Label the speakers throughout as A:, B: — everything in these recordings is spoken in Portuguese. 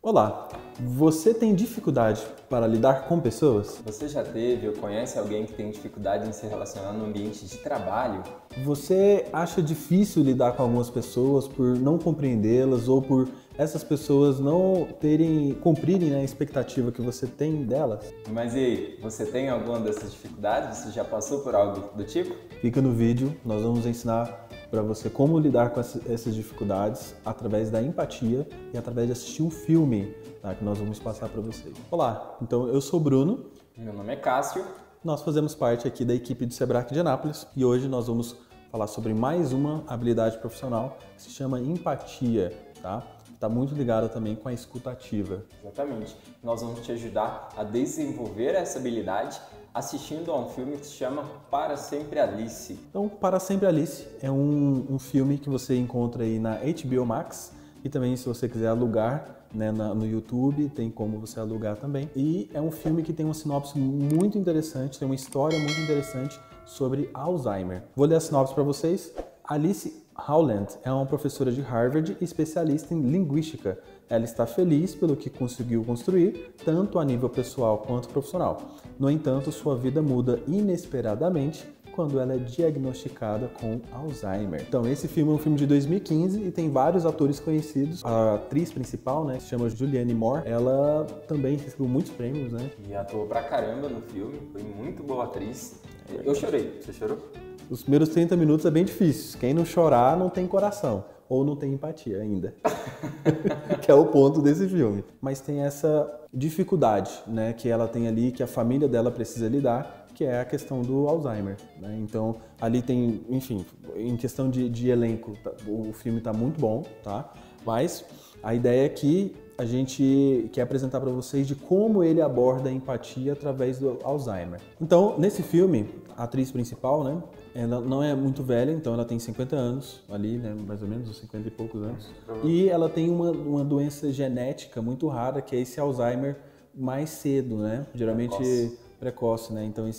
A: Olá, você tem dificuldade para lidar com pessoas?
B: Você já teve ou conhece alguém que tem dificuldade em se relacionar no ambiente de trabalho?
A: Você acha difícil lidar com algumas pessoas por não compreendê-las ou por essas pessoas não cumprirem a expectativa que você tem delas?
B: Mas e aí, você tem alguma dessas dificuldades? Você já passou por algo do tipo?
A: Fica no vídeo, nós vamos ensinar para você como lidar com essas dificuldades através da empatia e através de assistir um filme, tá, que nós vamos passar para vocês. Olá, então eu sou o Bruno.
B: Meu nome é Cássio.
A: Nós fazemos parte aqui da equipe do Sebrae de Anápolis e hoje nós vamos falar sobre mais uma habilidade profissional que se chama empatia, tá? Está muito ligada também com a escuta ativa.
B: Exatamente. Nós vamos te ajudar a desenvolver essa habilidade assistindo a um filme que se chama Para Sempre Alice.
A: Então, Para Sempre Alice é um filme que você encontra aí na HBO Max e também se você quiser alugar, né, no YouTube, tem como você alugar também. E é um filme que tem uma sinopse muito interessante, tem uma história muito interessante sobre Alzheimer. Vou ler a sinopse para vocês. Alice Howland é uma professora de Harvard e especialista em linguística. Ela está feliz pelo que conseguiu construir, tanto a nível pessoal quanto profissional. No entanto, sua vida muda inesperadamente quando ela é diagnosticada com Alzheimer. Então, esse filme é um filme de 2015 e tem vários atores conhecidos. A atriz principal, né, se chama Julianne Moore, ela também recebeu muitos prêmios, né?
B: E atuou pra caramba no filme, foi muito boa atriz. Eu chorei, você chorou?
A: Os primeiros 30 minutos é bem difícil. Quem não chorar não tem coração. Ou não tem empatia ainda. Que é o ponto desse filme. Mas tem essa dificuldade, né, que ela tem ali, que a família dela precisa lidar, que é a questão do Alzheimer, né? Então, ali tem, enfim, em questão de elenco, o filme está muito bom, tá? Mas a ideia é que a gente quer apresentar para vocês de como ele aborda a empatia através do Alzheimer. Então, nesse filme, a atriz principal, né, ela não é muito velha, então ela tem 50 anos ali, né, mais ou menos, uns 50 e poucos anos. E ela tem uma doença genética muito rara, que é esse Alzheimer mais cedo, né? Geralmente precoce, né? Então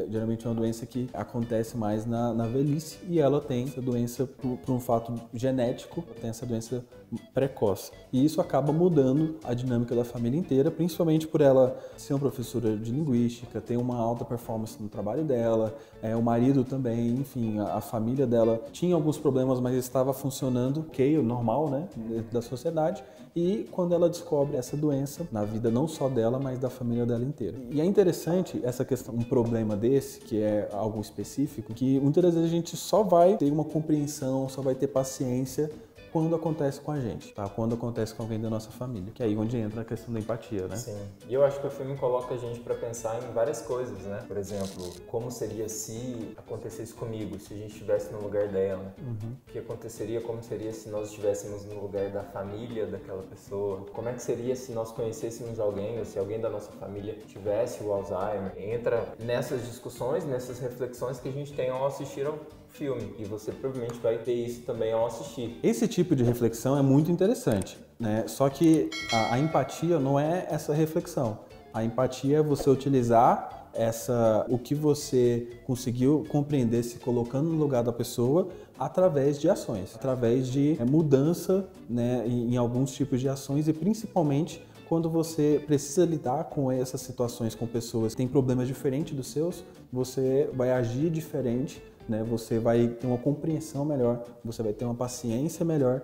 A: geralmente é uma doença que acontece mais na velhice e ela tem essa doença por um fato genético, tem essa doença precoce. E isso acaba mudando a dinâmica da família inteira, principalmente por ela ser uma professora de linguística, ter uma alta performance no trabalho dela, o marido também, enfim, a família dela tinha alguns problemas, mas estava funcionando ok, normal, né, dentro da sociedade. E quando ela descobre essa doença, na vida não só dela, mas da família dela inteira. E é interessante essa questão, um problema desse, que é algo específico, que muitas das vezes a gente só vai ter uma compreensão, só vai ter paciência quando acontece com a gente, tá? Quando acontece com alguém da nossa família, que é aí onde entra a questão da empatia, né?
B: Sim, e eu acho que o filme coloca a gente para pensar em várias coisas, né? Por exemplo, como seria se acontecesse comigo, se a gente estivesse no lugar dela? O que aconteceria, como seria se nós estivéssemos no lugar da família daquela pessoa? Como é que seria se nós conhecêssemos alguém, ou se alguém da nossa família tivesse o Alzheimer? Entra nessas discussões, nessas reflexões que a gente tem ao assistir ao filme, e você provavelmente vai ter isso também ao assistir.
A: Esse tipo de reflexão é muito interessante, né? Só que a empatia não é essa reflexão. A empatia é você utilizar o que você conseguiu compreender se colocando no lugar da pessoa através de ações, através de mudança, né, em alguns tipos de ações e principalmente quando você precisa lidar com essas situações com pessoas que têm problemas diferentes dos seus, você vai agir diferente, né? Você vai ter uma compreensão melhor, você vai ter uma paciência melhor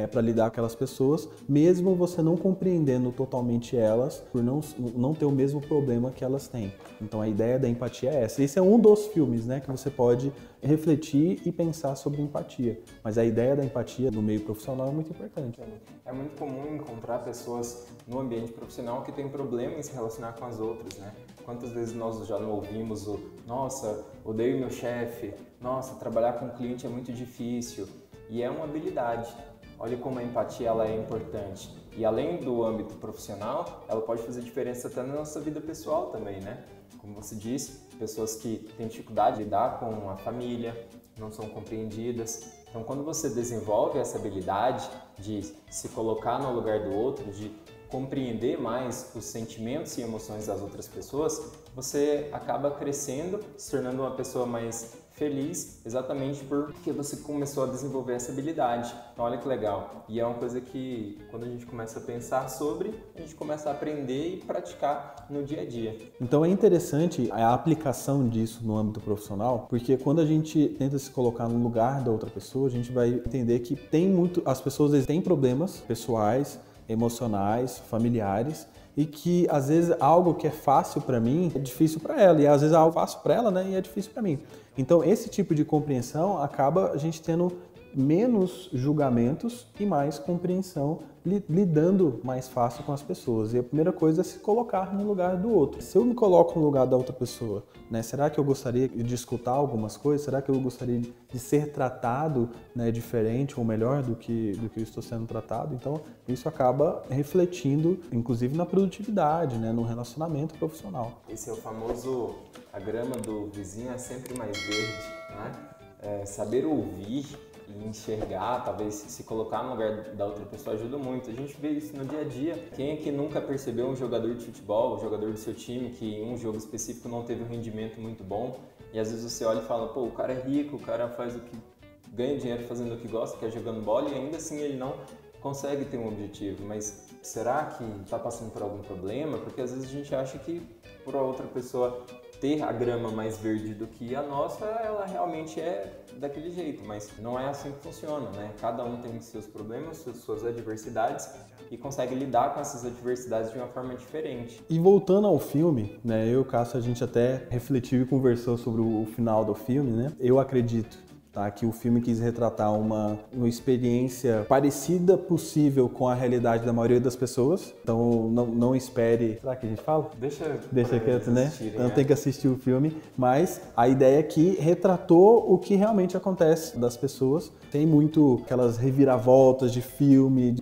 A: para lidar com aquelas pessoas, mesmo você não compreendendo totalmente elas, por não ter o mesmo problema que elas têm. Então a ideia da empatia é essa. Esse é um dos filmes, né, que você pode refletir e pensar sobre empatia. Mas a ideia da empatia no meio profissional é muito importante.
B: É muito comum encontrar pessoas no ambiente profissional que têm problema em se relacionar com as outras, né? Quantas vezes nós já não ouvimos o "nossa, odeio meu chefe", "nossa, trabalhar com cliente é muito difícil", e é uma habilidade. Olha como a empatia ela é importante. E além do âmbito profissional, ela pode fazer diferença até na nossa vida pessoal também, né? Como você disse, pessoas que têm dificuldade de lidar com a família, não são compreendidas. Então, quando você desenvolve essa habilidade de se colocar no lugar do outro, de compreender mais os sentimentos e emoções das outras pessoas, você acaba crescendo, se tornando uma pessoa mais feliz exatamente porque você começou a desenvolver essa habilidade. Então olha que legal. E é uma coisa que quando a gente começa a pensar sobre, a gente começa a aprender e praticar no dia a dia.
A: Então é interessante a aplicação disso no âmbito profissional, porque quando a gente tenta se colocar no lugar da outra pessoa, a gente vai entender que as pessoas eles têm problemas pessoais, emocionais, familiares, e que às vezes algo que é fácil para mim é difícil para ela, e às vezes algo fácil para ela, né, e é difícil para mim. Então esse tipo de compreensão acaba a gente tendo menos julgamentos e mais compreensão, lidando mais fácil com as pessoas. E a primeira coisa é se colocar no lugar do outro. Se eu me coloco no lugar da outra pessoa, né, será que eu gostaria de escutar algumas coisas? Será que eu gostaria de ser tratado, né, diferente ou melhor do que eu estou sendo tratado? Então, isso acaba refletindo, inclusive, na produtividade, né, no relacionamento profissional.
B: Esse é o famoso, a grama do vizinho é sempre mais verde, né? Saber ouvir e enxergar, talvez se colocar no lugar da outra pessoa ajuda muito. A gente vê isso no dia a dia. Quem é que nunca percebeu um jogador de futebol, um jogador do seu time, que em um jogo específico não teve um rendimento muito bom, e às vezes você olha e fala, pô, o cara é rico, o cara faz ganha dinheiro fazendo o que gosta, que é jogando bola, e ainda assim ele não consegue ter um objetivo. Mas será que está passando por algum problema? Porque às vezes a gente acha que por a outra pessoa ter a grama mais verde do que a nossa, ela realmente é daquele jeito, mas não é assim que funciona, né? Cada um tem seus problemas, suas adversidades e consegue lidar com essas adversidades de uma forma diferente.
A: E voltando ao filme, né, eu e o Cássio, a gente até refletiu e conversou sobre o final do filme, né? Eu acredito, tá, que o filme quis retratar uma experiência parecida possível com a realidade da maioria das pessoas. Então não espere... Será que a gente fala? Deixa quieto, né? Então tem que assistir o filme. Mas a ideia é que retratou o que realmente acontece das pessoas. Tem muito aquelas reviravoltas de filme,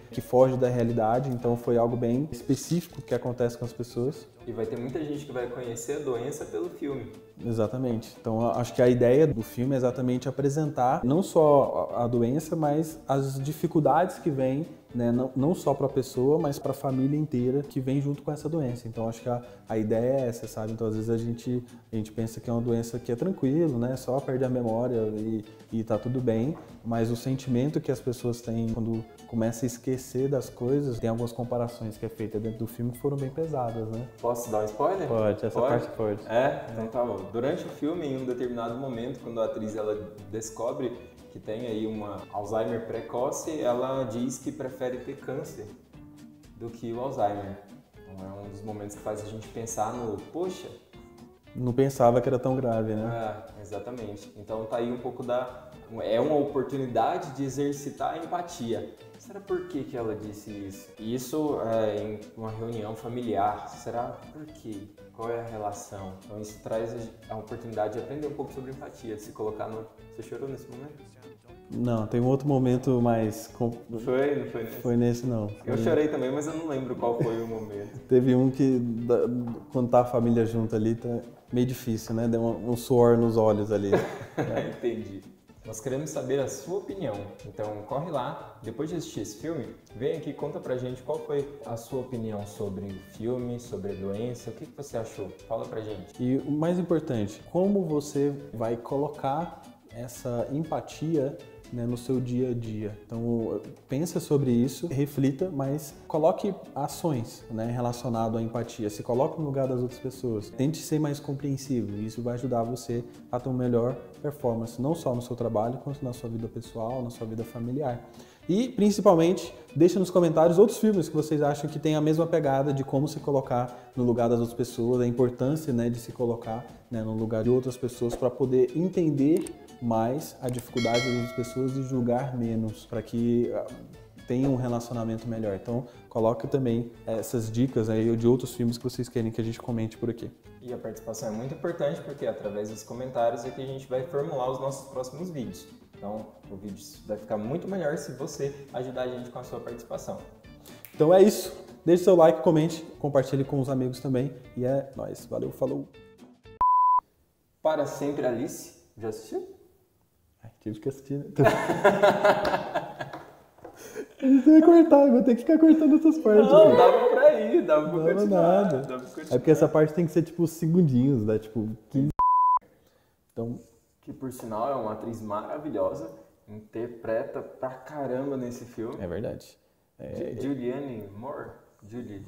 A: que foge da realidade. Então foi algo bem específico que acontece com as pessoas.
B: E vai ter muita gente que vai conhecer a doença pelo filme.
A: Exatamente. Então, acho que a ideia do filme é exatamente apresentar não só a doença, mas as dificuldades que vêm, né? Não só para a pessoa, mas para a família inteira que vem junto com essa doença. Então, acho que a ideia é essa, sabe? Então, às vezes a gente pensa que é uma doença que é tranquilo, né? Só perde a memória e tá tudo bem. Mas o sentimento que as pessoas têm quando começa a esquecer das coisas, tem algumas comparações que é feita dentro do filme que foram bem pesadas, né?
B: Posso dar um spoiler?
A: Pode, essa parte pode.
B: Então tá bom. Durante o filme, em um determinado momento, quando a atriz ela descobre que tem aí uma Alzheimer precoce, ela diz que prefere ter câncer do que o Alzheimer. Então é um dos momentos que faz a gente pensar no, poxa...
A: Não pensava que era tão grave, né?
B: Exatamente. Então tá aí um pouco é uma oportunidade de exercitar a empatia. Será por que ela disse isso? Isso em uma reunião familiar. Será por quê? Qual é a relação? Então isso traz a oportunidade de aprender um pouco sobre empatia, de se colocar no... Você chorou nesse momento?
A: Não, tem um outro momento mais...
B: Não foi nesse?
A: Foi nesse, não.
B: Eu chorei também, mas eu não lembro qual foi o momento.
A: Teve um que, quando tá a família junto ali, tá meio difícil, né? Deu um suor nos olhos ali.
B: Entendi. Nós queremos saber a sua opinião, então corre lá, depois de assistir esse filme, vem aqui e conta pra gente qual foi a sua opinião sobre o filme, sobre a doença, o que você achou? Fala pra gente.
A: E o mais importante, como você vai colocar essa empatia, né, no seu dia a dia. Então, pensa sobre isso, reflita, mas coloque ações, né, relacionadas à empatia. Se coloque no lugar das outras pessoas. Tente ser mais compreensivo. Isso vai ajudar você a ter uma melhor performance, não só no seu trabalho, quanto na sua vida pessoal, na sua vida familiar. E, principalmente, deixe nos comentários outros filmes que vocês acham que tem a mesma pegada de como se colocar no lugar das outras pessoas, a importância, né, de se colocar, né, no lugar de outras pessoas para poder entender mais a dificuldade das outras pessoas e julgar menos, para que tenha um relacionamento melhor. Então, coloque também essas dicas aí de outros filmes que vocês querem que a gente comente por aqui.
B: E a participação é muito importante porque através dos comentários é que a gente vai formular os nossos próximos vídeos. Então, o vídeo vai ficar muito melhor se você ajudar a gente com a sua participação.
A: Então é isso. Deixe seu like, comente, compartilhe com os amigos também. E é nóis. Valeu, falou.
B: Para Sempre Alice. Já assistiu?
A: Tive que assistir, né? A gente vai cortar, vou ter que ficar cortando essas partes.
B: Não, dava pra ir, dava pra continuar.
A: Nada.
B: Dava pra continuar.
A: É porque essa parte tem que ser tipo segundinhos, né? Tipo 15. Então,
B: que por sinal é uma atriz maravilhosa, interpreta pra caramba nesse filme.
A: É verdade.
B: Julianne Moore? Julie.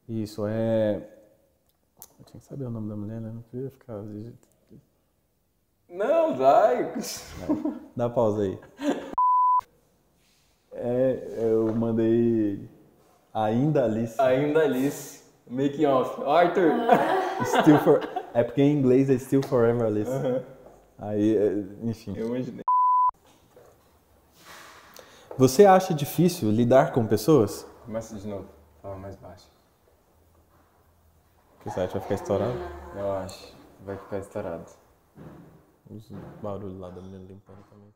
A: Isso, Eu tinha que saber o nome da mulher, né? Não podia ficar...
B: Não, vai!
A: Dá pausa aí. Eu mandei Ainda Alice.
B: Ainda Alice. Making off. Arthur!
A: É porque em inglês é Still Forever Alice. Aí, enfim.
B: Eu imaginei.
A: Você acha difícil lidar com pessoas?
B: Começa de novo. Fala mais baixo.
A: O que você acha? Vai ficar estourado?
B: Eu acho. Vai ficar estourado.
A: Os barulhos lá da menina limpando também.